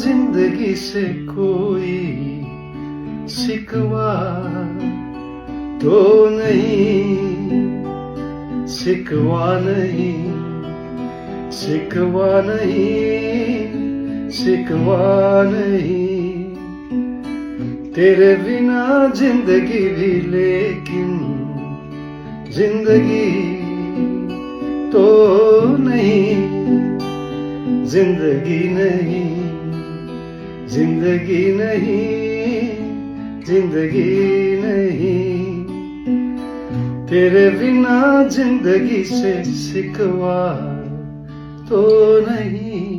जिंदगी से कोई शिकवा तो नहीं, शिकवा नहीं, शिकवा नहीं, शिकवा नहीं। तेरे बिना जिंदगी भी लेकिन जिंदगी तो नहीं, जिंदगी नहीं, जिंदगी नहीं, जिंदगी नहीं। तेरे बिना जिंदगी से शिकवा तो नहीं।